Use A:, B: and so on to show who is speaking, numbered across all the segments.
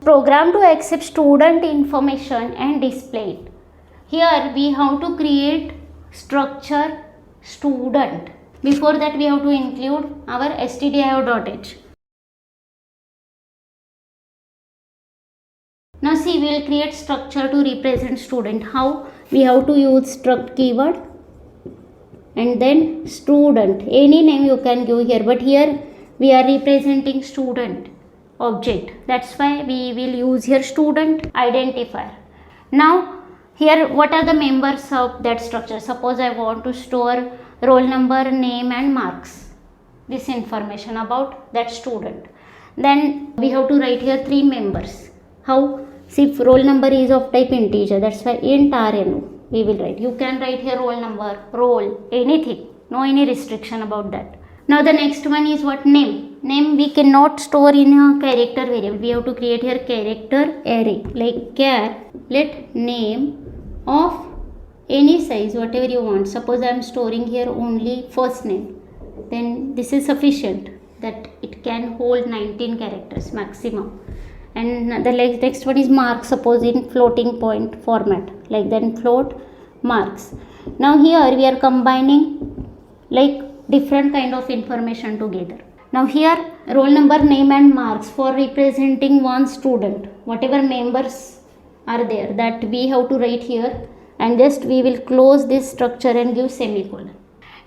A: programmed to accept student information and display it. Here we have to create structure student. Before that we have to include our stdio.h. Now see, we will create structure to represent student. How? We have to use struct keyword and then student. Any name you can give here, but here we are representing student object. That's why we will use here student identifier. Now here what are the members of that structure? Suppose I want to store roll number, name and marks. This information about that student. Then we have to write here 3 members. How? See, if roll number is of type integer, that's why int rno we will write. You can write here roll number, roll, anything. No any restriction about that. Now the next one is what? Name. Name we cannot store in a character variable. We have to create here character array like char. Let name of any size, whatever you want. Suppose I am storing here only first name. Then this is sufficient that it can hold 19 characters maximum. And the next one is mark, suppose in floating point format, like then float marks. Now here we are combining like different kind of information together. Now here roll number, name and marks for representing one student. Whatever members are there, that we have to write here, and just we will close this structure and give semicolon.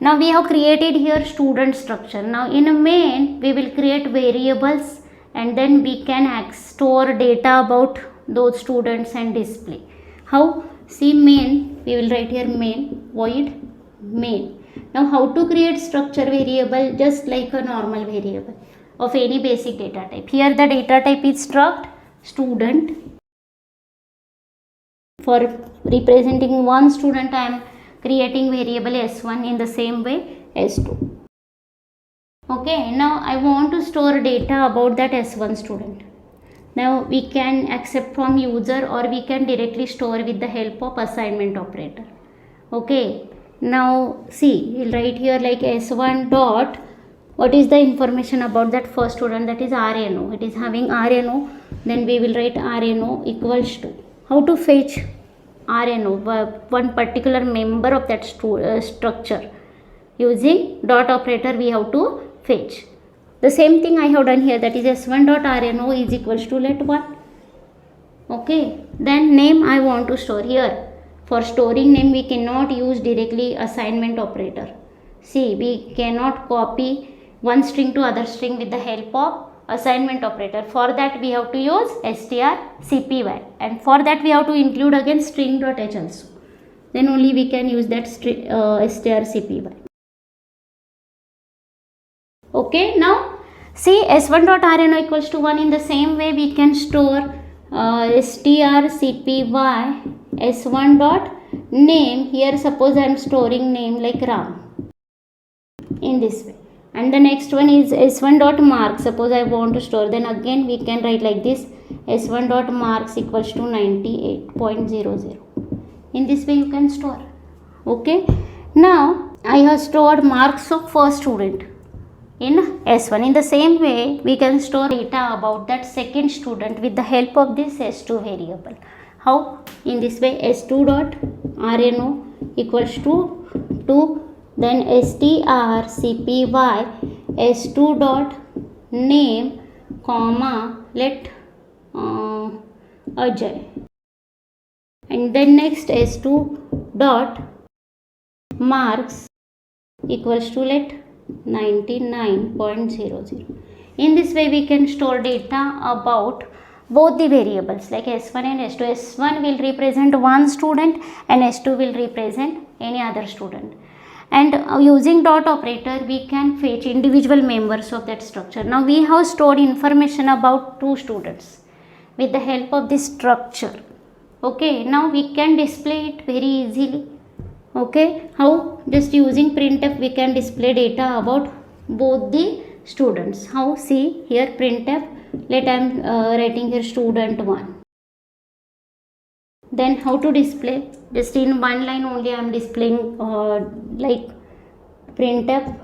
A: Now we have created here student structure. Now in a main we will create variables and then we can store data about those students and display. How? See, main, we will write here main, void main. Now how to create structure variable? Just like a normal variable of any basic data type. Here the data type is struct student. For representing one student I am creating variable s1, in the same way s2. Okay, now I want to store data about that S1 student. Now we can accept from user or we can directly store with the help of assignment operator. Okay, now see, we'll write here like S1 dot, what is the information about that first student? That is RNO. It is having RNO. Then we will write RNO equals to, how to fetch RNO, one particular member of that structure. Using dot operator we have to fetch. The same thing I have done here, that is s1 dot rno is equals to let 1. Okay, then name I want to store here. For storing name we cannot use directly assignment operator. See, we cannot copy one string to other string with the help of assignment operator. For that we have to use strcpy, and for that we have to include again string.h also. Then only we can use that strcpy. Okay, now see, s1.rno equals to 1. In the same way we can store strcpy s1.name. Here suppose I am storing name like Ram in this way, and the next one is s1.mark. Suppose I want to store, then again we can write like this, s1.marks equals to 98.00. In this way you can store. Okay, now I have stored marks of first student in S1. In the same way we can store data about that second student with the help of this S2 variable. How? In this way, S2 dot RNO equals to 2, then strcpy S2 dot name comma let Ajay, and then next S2 dot marks equals to let 99.00. In this way we can store data about both the variables like S1 and S2. S1 will represent one student and S2 will represent any other student. And using dot operator we can fetch individual members of that structure. Now we have stored information about 2 students with the help of this structure. Okay, now we can display it very easily. Okay, how? Just using printf we can display data about both the students. How? See here, printf, let I am writing here student 1. Then how to display? Just in one line only I am displaying like printf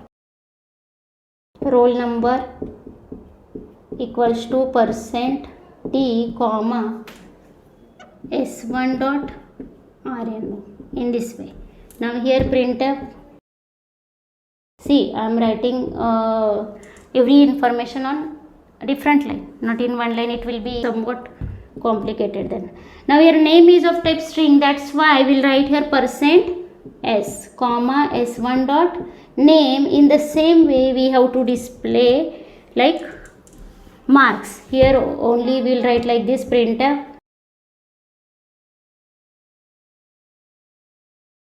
A: roll number equals to % t comma s1 dot rno in this way. Now here printf, see I am writing every information on different line, not in one line, it will be somewhat complicated then. Now your name is of type string, that's why I will write here percent s comma s1 dot name. In the same way we have to display like marks. Here only we will write like this, printf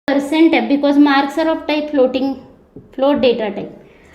A: percent f, because marks are of type float data type,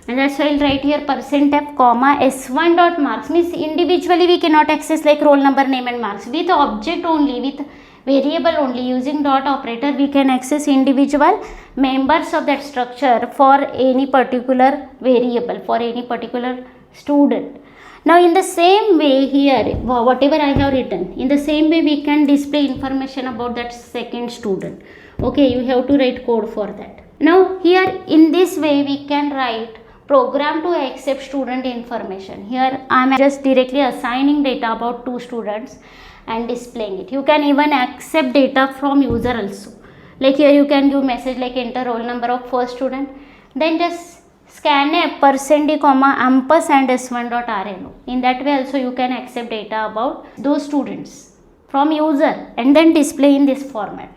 A: and that's why I'll write here percent f comma s1 dot marks. Means individually we cannot access like roll number, name and marks. With object only, with variable only, using dot operator we can access individual members of that structure for any particular variable, for any particular student. Now in the same way here, whatever I have written, in the same way we can display information about that second student. Okay, you have to write code for that. Now here in this way we can write program to accept student information. Here I am just directly assigning data about two students and displaying it. You can even accept data from user also. Like here you can give message like enter roll number of first student, then just scanf percent d comma ampersand s1 dot rno. In that way also you can accept data about those students from user and then display in this format.